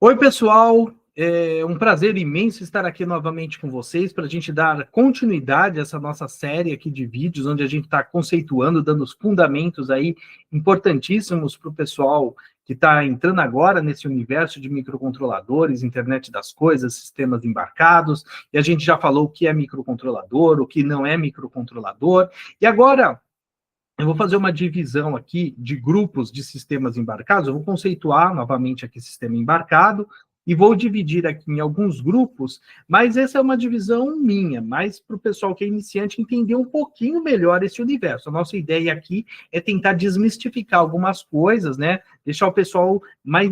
Oi, pessoal. É um prazer imenso estar aqui novamente com vocês para a gente dar continuidade a essa nossa série aqui de vídeos, onde a gente está conceituando, dando os fundamentos aí importantíssimos para o pessoal que está entrando agora nesse universo de microcontroladores, internet das coisas, sistemas embarcados, e a gente já falou o que é microcontrolador, o que não é microcontrolador, e agora eu vou fazer uma divisão aqui de grupos de sistemas embarcados. Eu vou conceituar novamente aqui sistema embarcado e vou dividir aqui em alguns grupos, mas essa é uma divisão minha, mais para o pessoal que é iniciante entender um pouquinho melhor esse universo. A nossa ideia aqui é tentar desmistificar algumas coisas, né? Deixar o pessoal mais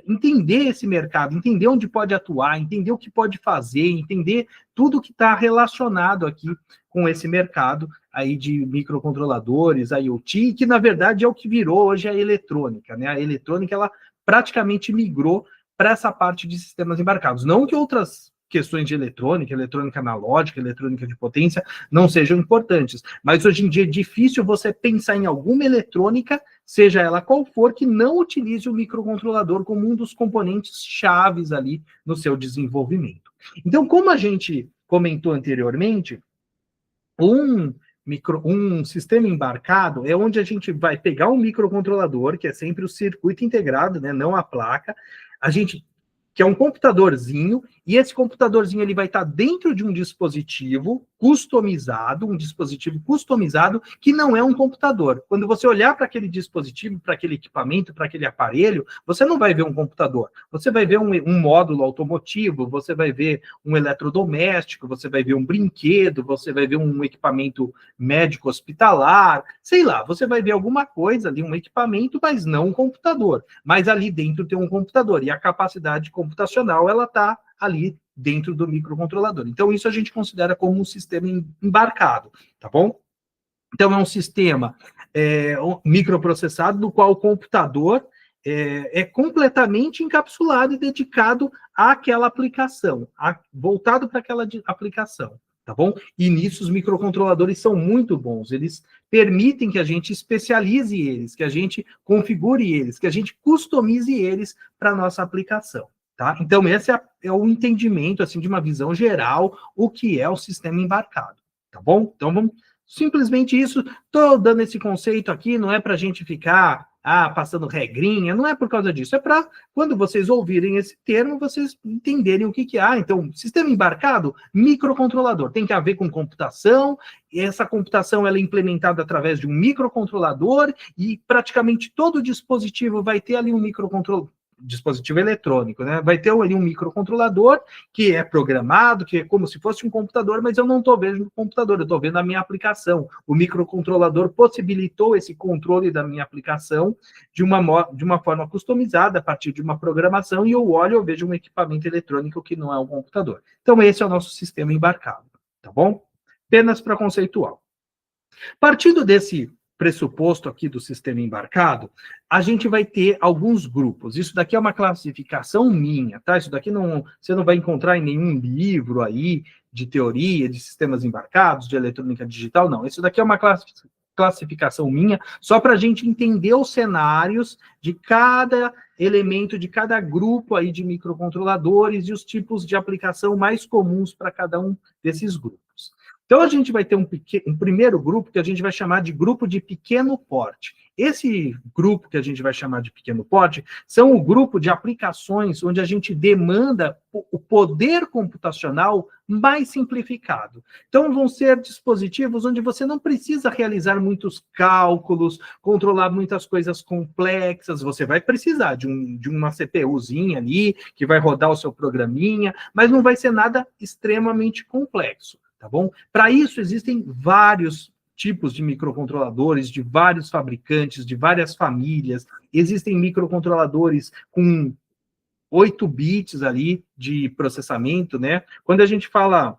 entender esse mercado, entender onde pode atuar, entender o que pode fazer, entender tudo que está relacionado aqui com esse mercado aí de microcontroladores, IoT, que na verdade é o que virou hoje a eletrônica, né? A eletrônica, ela praticamente migrou para essa parte de sistemas embarcados. Não que outras questões de eletrônica, eletrônica analógica, eletrônica de potência, não sejam importantes, mas hoje em dia é difícil você pensar em alguma eletrônica, seja ela qual for, que não utilize o microcontrolador como um dos componentes chaves ali no seu desenvolvimento. Então, como a gente comentou anteriormente, um sistema embarcado é onde a gente vai pegar um microcontrolador, que é sempre o circuito integrado, né, não a placa, a gente que é um computadorzinho, e esse computadorzinho ele vai estar dentro de um dispositivo customizado, que não é um computador. Quando você olhar para aquele dispositivo, para aquele equipamento, para aquele aparelho, você não vai ver um computador. Você vai ver um módulo automotivo, você vai ver um eletrodoméstico, você vai ver um brinquedo, você vai ver um equipamento médico hospitalar, sei lá, você vai ver alguma coisa ali, um equipamento, mas não um computador. Mas ali dentro tem um computador, e a capacidade computacional, ela está ali dentro do microcontrolador. Então, isso a gente considera como um sistema embarcado, tá bom? Então, é um sistema microprocessado, no qual o computador é completamente encapsulado e dedicado àquela aplicação, voltado para aquela aplicação, tá bom? E nisso os microcontroladores são muito bons, eles permitem que a gente especialize eles, que a gente configure eles, que a gente customize eles para a nossa aplicação. Tá? Então, esse é o entendimento, assim, de uma visão geral, o que é o sistema embarcado, tá bom? Então, vamos simplesmente isso. Estou dando esse conceito aqui, não é para a gente ficar passando regrinha, não é por causa disso, é para, quando vocês ouvirem esse termo, vocês entenderem o que é. Então, sistema embarcado, microcontrolador, tem que haver com computação, e essa computação ela é implementada através de um microcontrolador, e praticamente todo dispositivo vai ter ali um microcontrolador, dispositivo eletrônico, né? Vai ter ali um microcontrolador que é programado, que é como se fosse um computador, mas eu não estou vendo o computador, eu estou vendo a minha aplicação. O microcontrolador possibilitou esse controle da minha aplicação de uma forma customizada, a partir de uma programação, e eu olho e eu vejo um equipamento eletrônico que não é um computador. Então, esse é o nosso sistema embarcado, tá bom? Apenas para conceitual. Partindo desse pressuposto aqui do sistema embarcado, a gente vai ter alguns grupos. Isso daqui é uma classificação minha, tá? Isso daqui você não vai encontrar em nenhum livro aí de teoria de sistemas embarcados, de eletrônica digital, não. Isso daqui é uma classificação minha, só para a gente entender os cenários de cada elemento, de cada grupo aí de microcontroladores e os tipos de aplicação mais comuns para cada um desses grupos. Então, a gente vai ter um primeiro grupo que a gente vai chamar de grupo de pequeno porte. Esse grupo que a gente vai chamar de pequeno porte são o grupo de aplicações onde a gente demanda o poder computacional mais simplificado. Então, vão ser dispositivos onde você não precisa realizar muitos cálculos, controlar muitas coisas complexas. Você vai precisar de uma CPUzinha ali, que vai rodar o seu programinha, mas não vai ser nada extremamente complexo. Tá bom? Para isso, existem vários tipos de microcontroladores, de vários fabricantes, de várias famílias. Existem microcontroladores com 8 bits ali de processamento, né? Quando a gente fala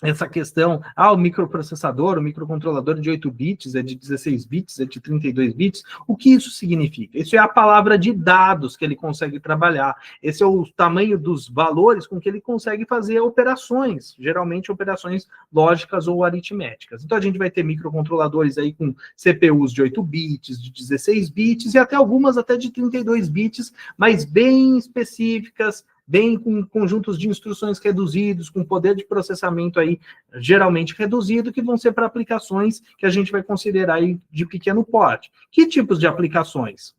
essa questão, o microprocessador, o microcontrolador de 8 bits, é de 16 bits, é de 32 bits, o que isso significa? Isso é a palavra de dados que ele consegue trabalhar, esse é o tamanho dos valores com que ele consegue fazer operações, geralmente operações lógicas ou aritméticas. Então a gente vai ter microcontroladores aí com CPUs de 8 bits, de 16 bits e até algumas até de 32 bits, mas bem específicas, bem com conjuntos de instruções reduzidos, com poder de processamento aí geralmente reduzido, que vão ser para aplicações que a gente vai considerar aí de pequeno porte. Que tipos de aplicações?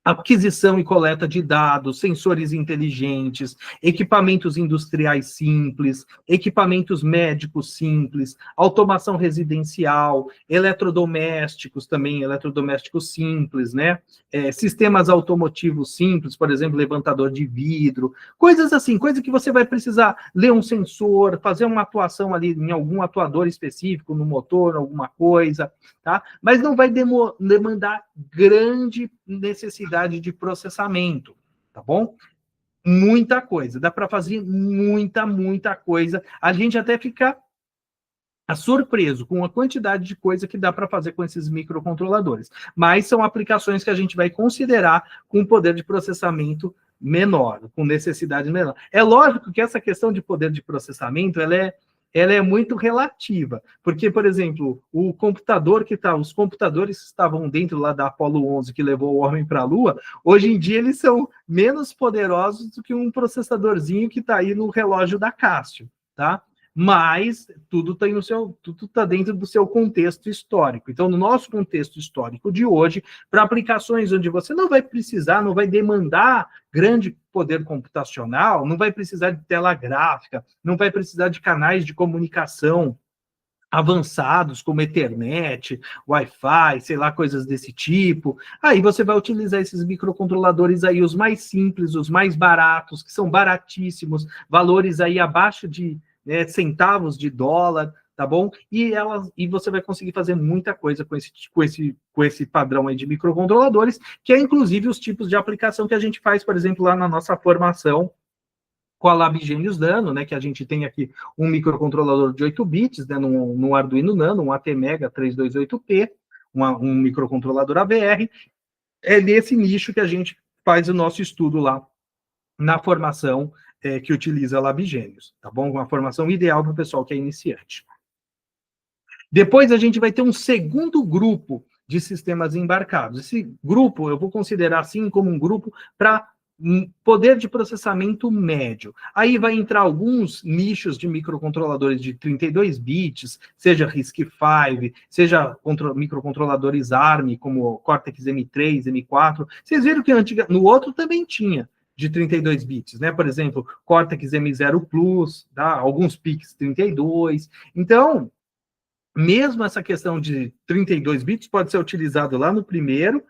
Aquisição e coleta de dados, sensores inteligentes, equipamentos industriais simples, equipamentos médicos simples, automação residencial, eletrodomésticos também, eletrodomésticos simples, né? Sistemas automotivos simples, por exemplo, levantador de vidro, coisas assim, coisa que você vai precisar ler um sensor, fazer uma atuação ali em algum atuador específico, no motor, alguma coisa, tá? Mas não vai demandar grande necessidade de processamento, tá bom? Muita coisa, dá para fazer muita coisa. A gente até fica surpreso com a quantidade de coisa que dá para fazer com esses microcontroladores. Mas são aplicações que a gente vai considerar com poder de processamento menor, com necessidade menor. É lógico que essa questão de poder de processamento, ela é muito relativa, porque, por exemplo, o computador os computadores que estavam dentro lá da Apollo 11, que levou o homem para a Lua, hoje em dia eles são menos poderosos do que um processadorzinho que está aí no relógio da Casio, tá? Mas tudo está dentro do seu contexto histórico. Então, no nosso contexto histórico de hoje, para aplicações onde você não vai precisar, não vai demandar grande poder computacional, não vai precisar de tela gráfica, não vai precisar de canais de comunicação avançados, como Ethernet, Wi-Fi, sei lá, coisas desse tipo. Aí você vai utilizar esses microcontroladores aí, os mais simples, os mais baratos, que são baratíssimos, valores aí abaixo de centavos de dólar, tá bom? E você vai conseguir fazer muita coisa com esse padrão aí de microcontroladores, que é inclusive os tipos de aplicação que a gente faz, por exemplo, lá na nossa formação com a Lab Genius Nano, né, que a gente tem aqui um microcontrolador de 8 bits, né, no Arduino Nano, um ATmega 328P, um microcontrolador AVR. É nesse nicho que a gente faz o nosso estudo lá na formação que utiliza a Lab Genius, tá bom? Uma formação ideal para o pessoal que é iniciante. Depois a gente vai ter um segundo grupo de sistemas embarcados. Esse grupo eu vou considerar assim como um grupo para poder de processamento médio. Aí vai entrar alguns nichos de microcontroladores de 32 bits, seja RISC-V, seja microcontroladores ARM, como Cortex M3, M4. Vocês viram que no outro também tinha de 32 bits, né? Por exemplo, Cortex M0 Plus, tá? Alguns PICs 32. Então, mesmo essa questão de 32 bits pode ser utilizado lá no primeiro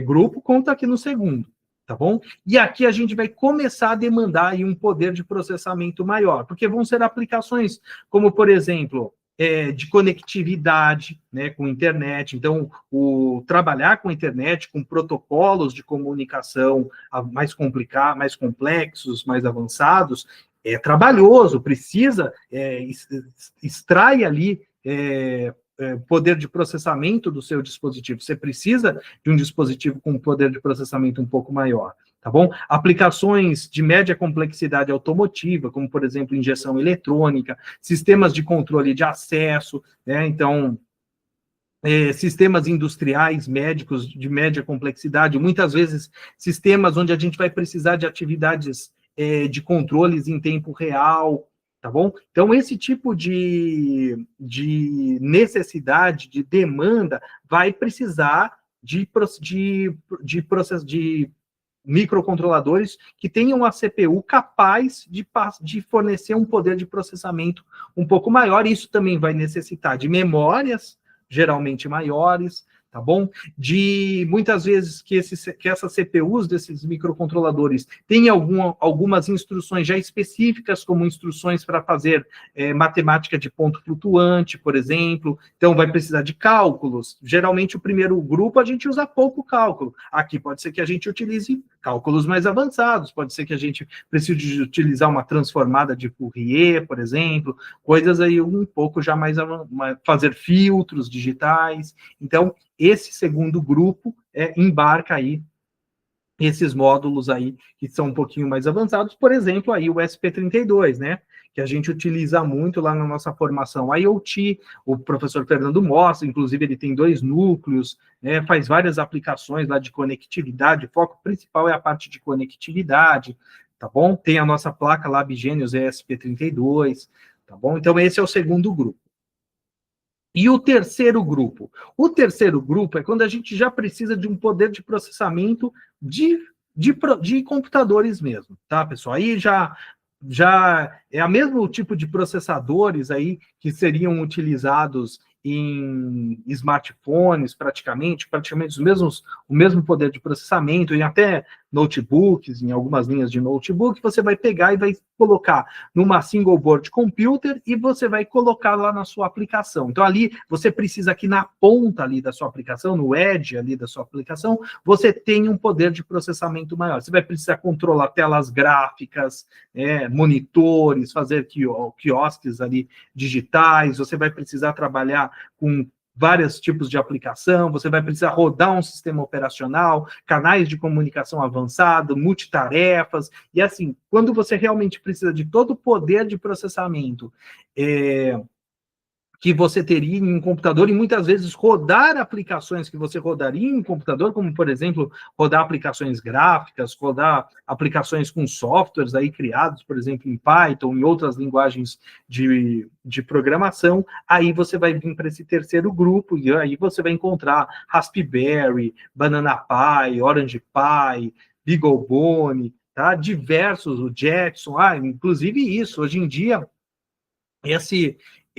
grupo, como aqui no segundo, tá bom? E aqui a gente vai começar a demandar aí um poder de processamento maior, porque vão ser aplicações como, por exemplo, de conectividade, né, com internet. Então, trabalhar com internet, com protocolos de comunicação mais complicados, mais complexos, mais avançados, é trabalhoso, precisa extrai ali poder de processamento do seu dispositivo. Você precisa de um dispositivo com poder de processamento um pouco maior, tá bom? Aplicações de média complexidade automotiva, como, por exemplo, injeção eletrônica, sistemas de controle de acesso, né? Então, sistemas industriais, médicos de média complexidade, muitas vezes sistemas onde a gente vai precisar de atividades de controles em tempo real, tá bom? Então, esse tipo de necessidade, de demanda, vai precisar de microcontroladores que tenham a CPU capaz de fornecer um poder de processamento um pouco maior. Isso também vai necessitar de memórias, geralmente maiores, tá bom? De muitas vezes que essas CPUs desses microcontroladores têm algumas instruções já específicas, como instruções para fazer matemática de ponto flutuante, por exemplo. Então, vai precisar de cálculos. Geralmente, o primeiro grupo, a gente usa pouco cálculo. Aqui pode ser que a gente utilize cálculos mais avançados, pode ser que a gente precise utilizar uma transformada de Fourier, por exemplo, coisas aí um pouco já mais fazer filtros digitais. Então, esse segundo grupo embarca aí esses módulos aí que são um pouquinho mais avançados, por exemplo, aí o SP32, né? Que a gente utiliza muito lá na nossa formação IoT, o professor Fernando mostra, inclusive ele tem 2 núcleos, né, faz várias aplicações lá de conectividade, o foco principal é a parte de conectividade, tá bom? Tem a nossa placa lá, Bigenius ESP32, tá bom? Então esse é o segundo grupo. E o terceiro grupo? O terceiro grupo é quando a gente já precisa de um poder de processamento de computadores mesmo, tá, pessoal? Aí já é o mesmo tipo de processadores aí que seriam utilizados em smartphones, praticamente o mesmo poder de processamento, em até notebooks, em algumas linhas de notebook, você vai pegar e vai colocar numa single board computer e você vai colocar lá na sua aplicação. Então, ali, você precisa que na ponta ali da sua aplicação, no edge ali da sua aplicação, você tenha um poder de processamento maior. Você vai precisar controlar telas gráficas, monitores, fazer quiosques ali digitais, você vai precisar trabalhar com vários tipos de aplicação, você vai precisar rodar um sistema operacional, canais de comunicação avançado, multitarefas, e assim, quando você realmente precisa de todo o poder de processamento que você teria em um computador, e muitas vezes rodar aplicações que você rodaria em um computador, como, por exemplo, rodar aplicações gráficas, rodar aplicações com softwares aí criados, por exemplo, em Python, em outras linguagens de programação, aí você vai vir para esse terceiro grupo, e aí você vai encontrar Raspberry, Banana Pi, Orange Pi, BeagleBone, tá? Diversos, o Jetson, inclusive isso, hoje em dia,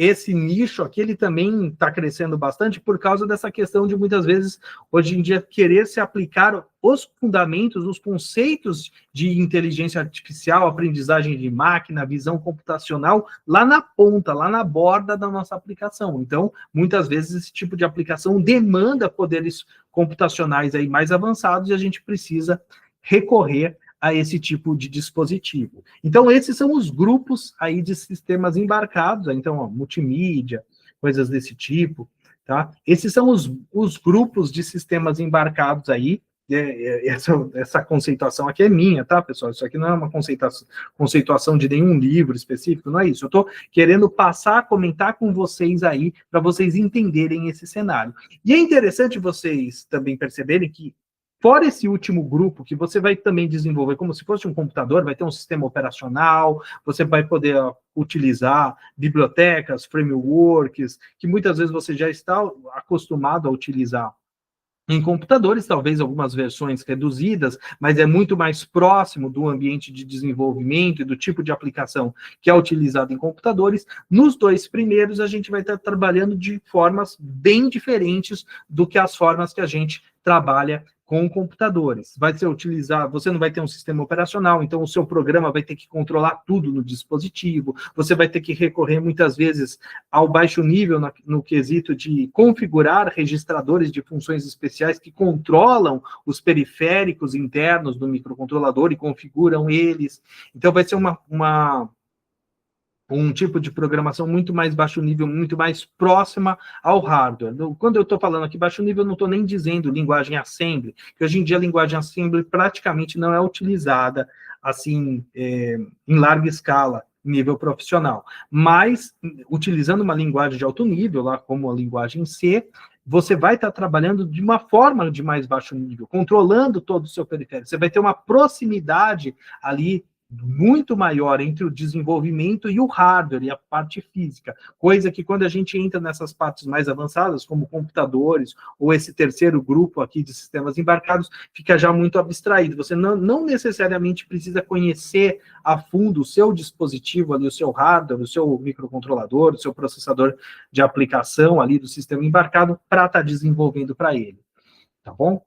esse nicho aqui, ele também está crescendo bastante por causa dessa questão de, muitas vezes, hoje em dia, querer se aplicar os fundamentos, os conceitos de inteligência artificial, aprendizagem de máquina, visão computacional, lá na ponta, lá na borda da nossa aplicação. Então, muitas vezes, esse tipo de aplicação demanda poderes computacionais aí mais avançados e a gente precisa recorrer a esse tipo de dispositivo. Então, esses são os grupos aí de sistemas embarcados, então, multimídia, coisas desse tipo, tá? Esses são os grupos de sistemas embarcados aí, essa conceituação aqui é minha, tá, pessoal? Isso aqui não é uma conceituação de nenhum livro específico, não é isso. Eu estou querendo comentar com vocês aí, para vocês entenderem esse cenário. E é interessante vocês também perceberem que, fora esse último grupo, que você vai também desenvolver como se fosse um computador, vai ter um sistema operacional, você vai poder utilizar bibliotecas, frameworks, que muitas vezes você já está acostumado a utilizar em computadores, talvez algumas versões reduzidas, mas é muito mais próximo do ambiente de desenvolvimento e do tipo de aplicação que é utilizado em computadores. Nos 2 primeiros, a gente vai estar trabalhando de formas bem diferentes do que as formas que a gente trabalha com computadores. Vai ser utilizado, você não vai ter um sistema operacional, então o seu programa vai ter que controlar tudo no dispositivo, você vai ter que recorrer muitas vezes ao baixo nível no quesito de configurar registradores de funções especiais que controlam os periféricos internos do microcontrolador e configuram eles. Então vai ser um tipo de programação muito mais baixo nível, muito mais próxima ao hardware. Quando eu estou falando aqui baixo nível, eu não estou nem dizendo linguagem assembly, que hoje em dia a linguagem assembly praticamente não é utilizada assim em larga escala, em nível profissional. Mas, utilizando uma linguagem de alto nível, lá como a linguagem C, você vai estar trabalhando de uma forma de mais baixo nível, controlando todo o seu periférico. Você vai ter uma proximidade ali muito maior entre o desenvolvimento e o hardware, e a parte física, coisa que quando a gente entra nessas partes mais avançadas, como computadores, ou esse terceiro grupo aqui de sistemas embarcados, fica já muito abstraído. Você não necessariamente precisa conhecer a fundo o seu dispositivo ali, o seu hardware, o seu microcontrolador, o seu processador de aplicação ali do sistema embarcado, para estar desenvolvendo para ele, tá bom?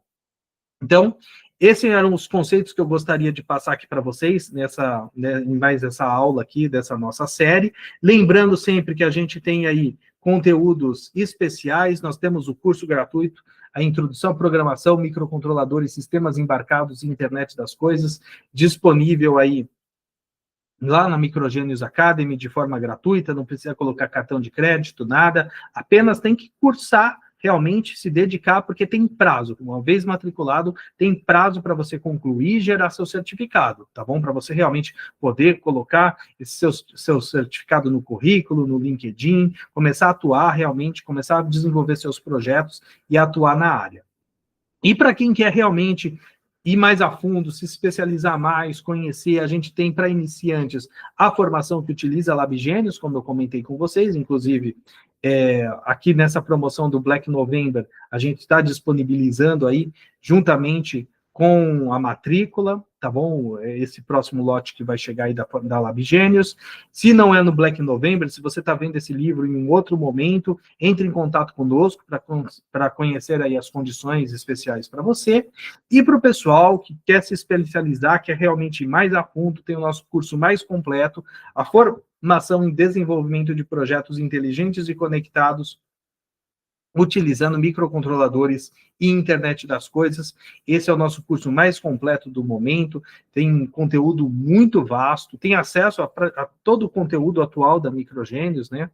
Então, esses eram os conceitos que eu gostaria de passar aqui para vocês, em mais essa aula aqui, dessa nossa série. Lembrando sempre que a gente tem aí conteúdos especiais, nós temos o curso gratuito a introdução à programação, microcontroladores, sistemas embarcados e internet das coisas, disponível aí lá na Microgênios Academy de forma gratuita, não precisa colocar cartão de crédito, nada, apenas tem que cursar, realmente se dedicar, porque tem prazo, uma vez matriculado, tem prazo para você concluir e gerar seu certificado, tá bom? Para você realmente poder colocar esse seu certificado no currículo, no LinkedIn, começar a atuar realmente, começar a desenvolver seus projetos e atuar na área. E para quem quer realmente ir mais a fundo, se especializar mais, conhecer, a gente tem para iniciantes a formação que utiliza Labgenius, como eu comentei com vocês, inclusive aqui nessa promoção do Black November, a gente está disponibilizando aí, juntamente com a matrícula, tá bom? Esse próximo lote que vai chegar aí da Labgenius. Se não é no Black November, se você está vendo esse livro em um outro momento, entre em contato conosco para conhecer aí as condições especiais para você. E para o pessoal que quer se especializar, quer realmente ir mais a fundo, tem o nosso curso mais completo, a formação em desenvolvimento de projetos inteligentes e conectados, utilizando microcontroladores e internet das coisas. Esse é o nosso curso mais completo do momento, tem conteúdo muito vasto, tem acesso a todo o conteúdo atual da Microgênios, né?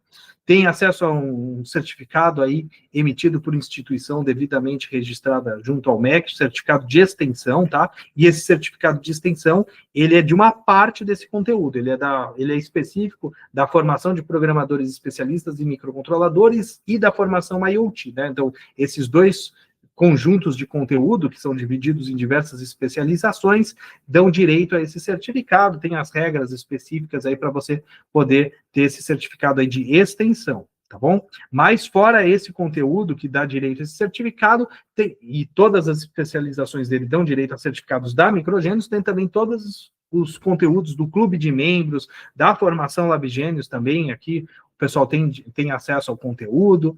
Tem acesso a um certificado aí emitido por instituição devidamente registrada junto ao MEC, certificado de extensão, tá? E esse certificado de extensão, ele é de uma parte desse conteúdo, ele é específico da formação de programadores especialistas em microcontroladores e da formação IoT, né? Então, esses dois conjuntos de conteúdo, que são divididos em diversas especializações, dão direito a esse certificado, tem as regras específicas aí para você poder ter esse certificado aí de extensão, tá bom? Mas fora esse conteúdo que dá direito a esse certificado, e todas as especializações dele dão direito a certificados da Microgênios, tem também todos os conteúdos do clube de membros, da formação Labgenius também, aqui o pessoal tem acesso ao conteúdo,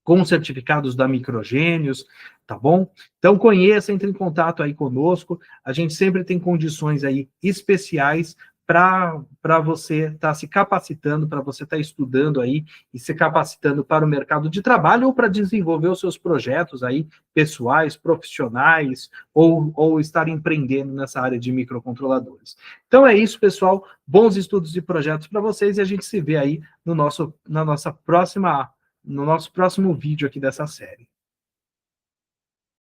com certificados da Microgênios, tá bom? Então conheça, entre em contato aí conosco, a gente sempre tem condições aí especiais para você estar se capacitando, para você estar estudando aí e se capacitando para o mercado de trabalho ou para desenvolver os seus projetos aí pessoais, profissionais ou estar empreendendo nessa área de microcontroladores. Então é isso, pessoal. Bons estudos e projetos para vocês e a gente se vê aí no nosso próximo vídeo aqui dessa série.